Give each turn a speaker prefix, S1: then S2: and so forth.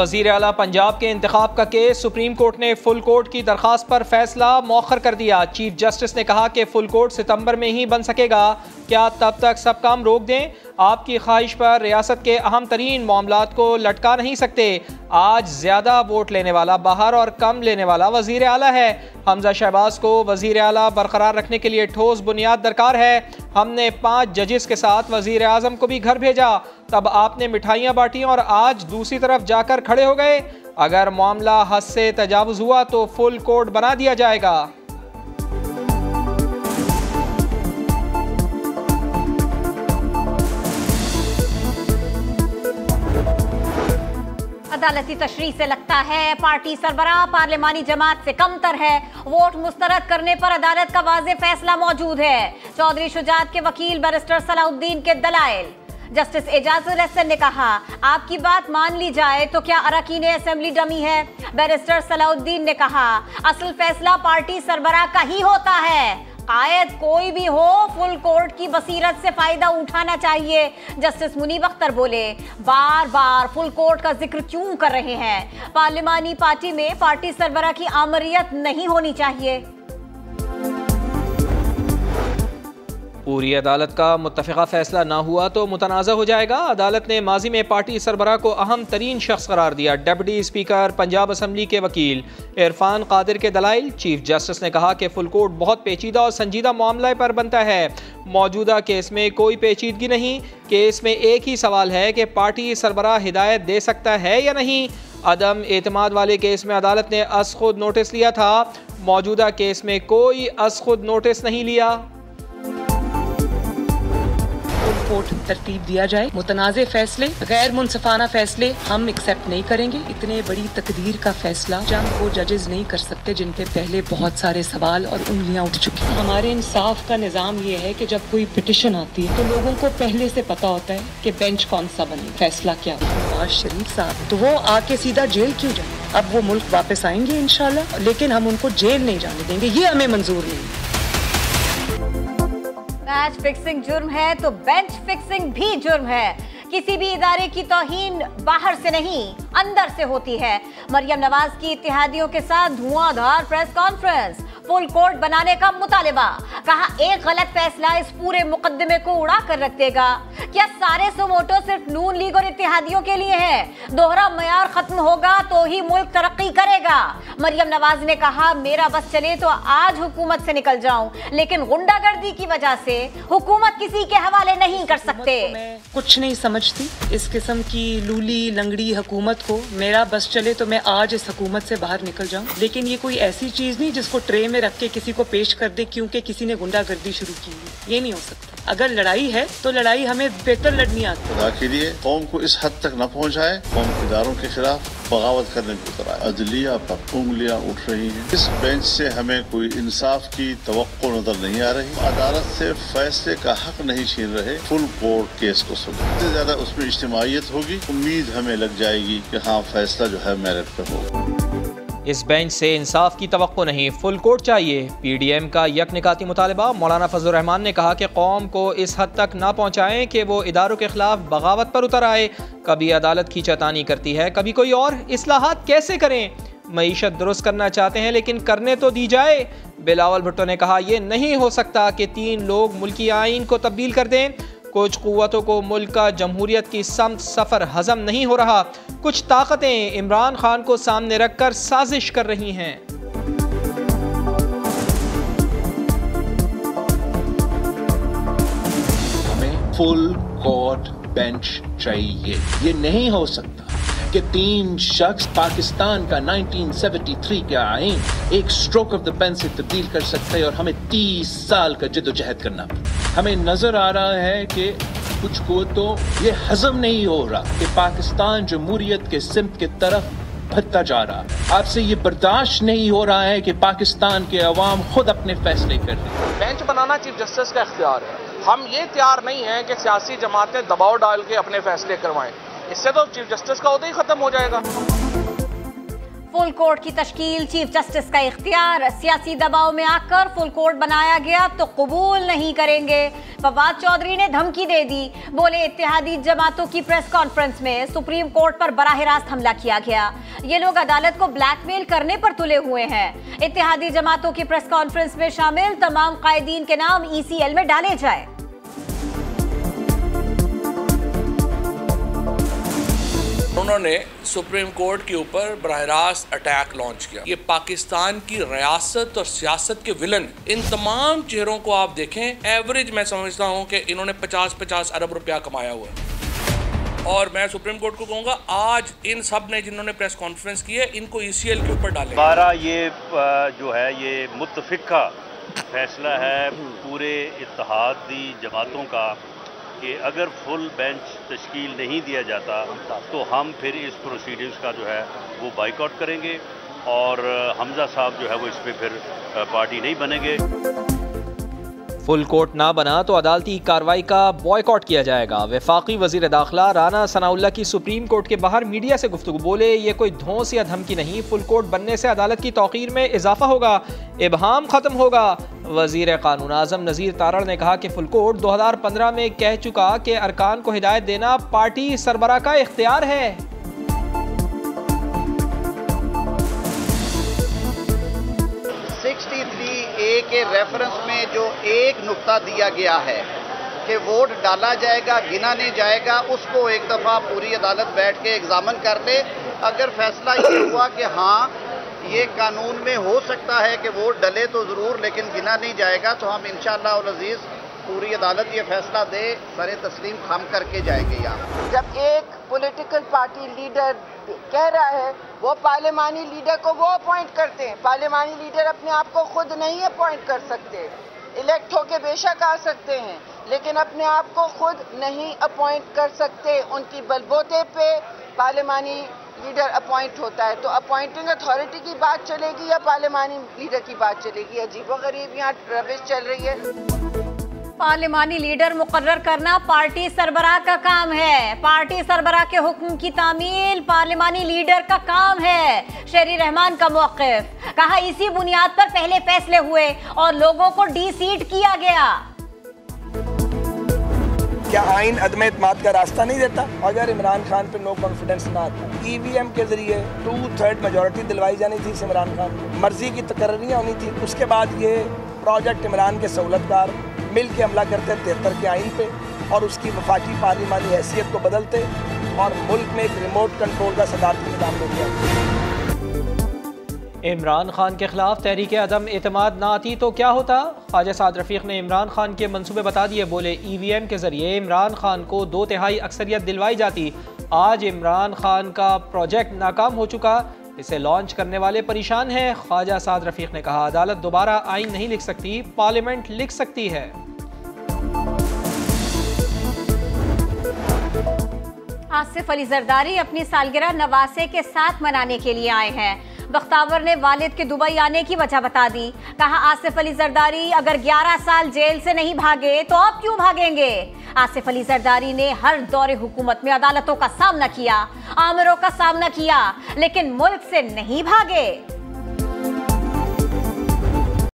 S1: वजीर आला पंजाब के इंतखाब का केस सुप्रीम कोर्ट ने फुल कोर्ट की दरख्वास्त पर फैसला मौखर कर दिया। चीफ जस्टिस ने कहा कि फुल कोर्ट सितंबर में ही बन सकेगा, क्या तब तक सब काम रोक दें? आपकी ख्वाहिश पर रियासत के अहम तरीन मामलात को लटका नहीं सकते। आज ज़्यादा वोट लेने वाला बाहर और कम लेने वाला वजीर आला है। हमजा शहबाज को वजीर आला बरकरार रखने के लिए ठोस बुनियाद दरकार है। हमने 5 जजेस के साथ वजीर आज़म को भी घर भेजा, तब आपने मिठाइयाँ बांटी और आज दूसरी तरफ जाकर खड़े हो गए। अगर मामला हद से तजावुज़ हुआ तो फुल कोर्ट बना दिया जाएगा।
S2: अदालती तशरीह से लगता है पार्टी सरबराह पार्लिमानी जमात से कमतर है। वोट मुस्तरद करने पर अदालत का वाज़ेह फैसला मौजूद है। चौधरी शुजात के वकील बैरिस्टर सलाउद्दीन के दलाइल। जस्टिस एजाजुल हसन ने कहा, आपकी बात मान ली जाए तो क्या अरकान असेंबली डमी है? बैरिस्टर सलाउद्दीन ने कहा, असल फैसला पार्टी सरबराह का ही होता है। कायद कोई भी हो, फुल कोर्ट की बसीरत से फायदा उठाना चाहिए। जस्टिस मुनीब अख्तर बोले, बार बार फुल कोर्ट का जिक्र क्यों कर रहे हैं? पार्लिमानी पार्टी में पार्टी सरबराह की आमरियत नहीं होनी चाहिए।
S1: पूरी अदालत का मुत्तफ़िक़ा फैसला ना हुआ तो मुतनाज़ा हो जाएगा। अदालत ने माजी में पार्टी सरबराह को अहम तरीन शख्स करार दिया। डिप्टी स्पीकर पंजाब असम्बली के वकील इरफान कादिर के दलाइल। चीफ जस्टिस ने कहा कि फुल कोर्ट बहुत पेचीदा और संजीदा मामले पर बनता है। मौजूदा केस में कोई पेचीदगी नहीं। केस में एक ही सवाल है कि पार्टी सरबराह हिदायत दे सकता है या नहीं। अदम एतमाद वाले केस में अदालत ने अस खुद नोटिस लिया था। मौजूदा केस में कोई अस खुद नोटिस नहीं लिया।
S3: कोर्ट तरतीब दिया जाए। मुतनाज़े फैसले, गैर मुनसिफाना फैसले हम एक्सेप्ट नहीं करेंगे। इतने बड़ी तकदीर का फैसला जब वो जजेस नहीं कर सकते जिन पे पहले बहुत सारे सवाल और उंगलियां उठ चुकी हैं। हमारे इंसाफ का निज़ाम ये है कि जब कोई पिटिशन आती है तो लोगों को पहले से पता होता है कि बेंच कौन सा बने, फैसला क्या हो। नवाज शरीफ साहब तो वो आके सीधा जेल क्यों जाए? अब वो मुल्क वापस आएंगे इंशाल्लाह, लेकिन हम उनको जेल नहीं जाने देंगे, ये हमें मंजूर नहीं।
S2: मैच फिक्सिंग जुर्म है तो बेंच फिक्सिंग भी जुर्म है। किसी भी इदारे की तौहीन बाहर से नहीं, अंदर से होती है। मरियम नवाज की इत्तेहादियों के साथ धुआंधार प्रेस कॉन्फ्रेंस, फुल कोर्ट बनाने का मुतालिबा। कहा, एक गलत फैसला इस पूरे मुकदमे को उड़ा कर रख देगा। क्या सारे सुमोटो सिर्फ नून लीग और इत्तेहादियों के लिए है? दोहरा मयार खत्म होगा तो ही मुल्क तरक्की करेगा। मरियम नवाज ने कहा, मेरा बस चले तो आज हुकूमत से निकल जाऊं, लेकिन गुंडागर्दी की वजह से हुकूमत किसी के हवाले नहीं कर सकते।
S3: कुछ नहीं समझती इस किस्म की लूली लंगड़ी हुकूमत को। मेरा बस चले तो मैं आज इस हुकूमत से बाहर निकल जाऊं, लेकिन ये कोई ऐसी चीज नहीं जिसको ट्रे में रख के किसी को पेश कर दे क्योंकि किसी ने गुंडागर्दी शुरू की है। ये नहीं हो सकता। अगर लड़ाई है तो लड़ाई हमें बेहतर लड़नी आती है।
S4: खुदा के लिए कौम को इस हद तक न पहुंचाए, कौम के इदारों के खिलाफ बगावत करने को उतरा है। अदलिया पर उंगलियां उठ रही हैं। इस बेंच से हमें कोई इंसाफ की तवक्को नजर नहीं आ रही। अदालत से फैसले का हक नहीं छीन रहे। फुल कोर्ट केस को सुने, जितनी ज्यादा उसमें इज्तिमाइयत होगी, उम्मीद हमें लग जाएगी कि हाँ, फैसला जो है मेरिट पे होगा।
S1: इस बेंच से इंसाफ की तवक्को नहीं, फुल कोर्ट चाहिए। पीडीएम का यकनिकाती मुतालबा। मौलाना फजलुर रहमान ने कहा कि कौम को इस हद तक ना पहुँचाएं कि वो इदारों के खिलाफ बगावत पर उतर आए। कभी अदालत खींचातानी करती है, कभी कोई और। इस्लाहात कैसे करें? मईशत दुरुस्त करना चाहते हैं लेकिन करने तो दी जाए। बिलावल भुट्टो ने कहा, यह नहीं हो सकता कि 3 लोग मुल्की आइन को तब्दील कर दें। कुछ कुव्वतों को मुल्क का जमहूरियत की सफ़र हजम नहीं हो रहा। कुछ ताकतें इमरान खान को सामने रखकर साजिश कर रही हैं।
S5: हमें फुल कोर्ट बेंच चाहिए। ये नहीं हो सकता कि 3 शख्स पाकिस्तान का 1973 का आइन एक स्ट्रोक ऑफ द पेन से तब्दील कर सकते हैं और हमें 30 साल का जद्दोजहद करना। हमें नजर आ रहा है कि कुछ को तो ये हजम नहीं हो रहा कि पाकिस्तान जमहूरियत के सिमत की तरफ बढ़ता जा रहा है। आपसे ये बर्दाश्त नहीं हो रहा है कि पाकिस्तान के अवाम खुद अपने फैसले कर रहे।
S6: बेंच बनाना चीफ जस्टिस का इख्तियार है। हम ये तैयार नहीं है कि सियासी जमातें दबाव डाल के अपने फैसले करवाएं। इससे तो चीफ जस्टिस का ओहदा ही खत्म हो जाएगा।
S2: फुल कोर्ट की तश्कील चीफ जस्टिस का इख्तियार, सियासी दबाव में आकर फुल कोर्ट बनाया गया तो कबूल नहीं करेंगे। फवाद चौधरी ने धमकी दे दी, बोले इत्तेहादी जमातों की प्रेस कॉन्फ्रेंस में सुप्रीम कोर्ट पर बराह रास्त हमला किया गया। ये लोग अदालत को ब्लैकमेल करने पर तुले हुए हैं। इत्तेहादी जमातों की प्रेस कॉन्फ्रेंस में शामिल तमाम कायदीन के नाम ECL में डाले जाए।
S6: उन्होंने सुप्रीम कोर्ट के ऊपर बराह रास्त अटैक लॉन्च किया। ये पाकिस्तान की रियासत और सियासत के विलन, इन तमाम चेहरों को आप देखें, एवरेज मैं समझता हूँ कि इन्होंने 50-50 अरब रुपया कमाया हुआ है। और मैं सुप्रीम कोर्ट को कहूँगा, आज इन सब ने जिन्होंने प्रेस कॉन्फ्रेंस की है, इनको ECL के ऊपर डालें।
S7: हमारा ये जो है ये मुत्तफिका फैसला है पूरे इत्तेहादी जमातों का कि अगर फुल बेंच तश्कील नहीं दिया जाता तो हम फिर इस प्रोसीडिंग्स का जो है वो बाइकआउट करेंगे और हमजा साहब जो है वो इस पे फिर पार्टी नहीं बनेंगे।
S1: फुल कोर्ट ना बना तो अदालती कार्रवाई का बॉयकॉट किया जाएगा। वफाकी वजीर दाखिला राना सनाउल्लाह की सुप्रीम कोर्ट के बाहर मीडिया से गुफ्तगू, बोले ये कोई धौंस या धमकी नहीं, फुल कोर्ट बनने से अदालत की तौकीर में इजाफा होगा, इबहाम खत्म होगा। वजीर कानून आजम नज़ीर तारड़ ने कहा कि फुल कोर्ट 2015 में कह चुका कि अरकान को हिदायत देना पार्टी सरबराह का इख्तियार है।
S8: 63A के रेफरेंस में जो एक नुक्ता दिया गया है कि वोट डाला जाएगा, गिना नहीं जाएगा, उसको एक दफ़ा पूरी अदालत बैठ के एग्जामिन कर ले। अगर फैसला ये हुआ कि हाँ ये कानून में हो सकता है कि वोट डले तो ज़रूर, लेकिन गिना नहीं जाएगा, तो हम इंशाअल्लाह और अजीज़ पूरी अदालत ये फैसला दे सरे तस्लीम खम करके जाएंगे। यहाँ
S9: जब एक पॉलिटिकल पार्टी लीडर कह रहा है वो पार्लिमानी लीडर को वो अपॉइंट करते हैं, पार्लिमानी लीडर अपने आप को खुद नहीं अपॉइंट कर सकते, इलेक्ट होके बेशक आ सकते हैं लेकिन अपने आप को खुद नहीं अपॉइंट कर सकते। उनकी बलबूते पे पार्लिमानी लीडर अपॉइंट होता है। तो अपॉइंटिंग अथॉरिटी की बात चलेगी या पार्लिमानी लीडर की बात चलेगी? अजीबोगरीब यहाँ रविश चल रही है।
S2: पार्लिमानी लीडर मुकर्रर करना पार्टी सरबराह का काम है। पार्टी सरबराह के हुक्म की तामील पार्लिमानी लीडर का काम है। शहरी रहमान का मौक़िफ़, कहा इसी बुनियाद पर पहले फैसले हुए और लोगों को डी-सीट किया गया।
S10: क्या आइन अदम एतमाद का रास्ता नहीं देता? अगर इमरान खान पे नो कॉन्फिडेंस ना आता, EVM के जरिए 2/3 मेजोरिटी दिलवाई जानी थी इमरान खान, मर्जी की तकर्रियाँ होनी थी। उसके बाद ये प्रोजेक्ट इमरान के सहूलतकार मिल के हमला करते 73 के आइन पे और उसकी वफाकी पार्लिमानी हैसियत को बदलते और मुल्क में एक रिमोट कंट्रोल का सदारती निज़ाम ले दिया।
S1: इमरान खान के खिलाफ तहरीक अदम एतमाद ना आती तो क्या होता? ख्वाजा साद रफीक ने इमरान खान के मंसूबे बता दिए, बोले EVM के जरिए इमरान खान को 2/3 अक्सरियत दिलवाई जाती। आज इमरान खान का प्रोजेक्ट नाकाम हो चुका, इसे लॉन्च करने वाले परेशान हैं। ख्वाजा साद रफीक ने कहा अदालत दोबारा आइन नहीं लिख सकती, पार्लियामेंट लिख सकती है।
S2: आसिफ अली जरदारी अपनी सालगिरह नवासे के साथ मनाने के लिए आए हैं। बख्तावर ने वालिद के दुबई आने की वजह बता दी, कहा आसिफ अली जरदारी अगर 11 साल जेल से नहीं भागे तो अब क्यों भागेंगे? आसिफ अली जरदारी ने हर दौरे हुकूमत में अदालतों का सामना किया, आमिरों का सामना किया, लेकिन मुल्क से नहीं भागे।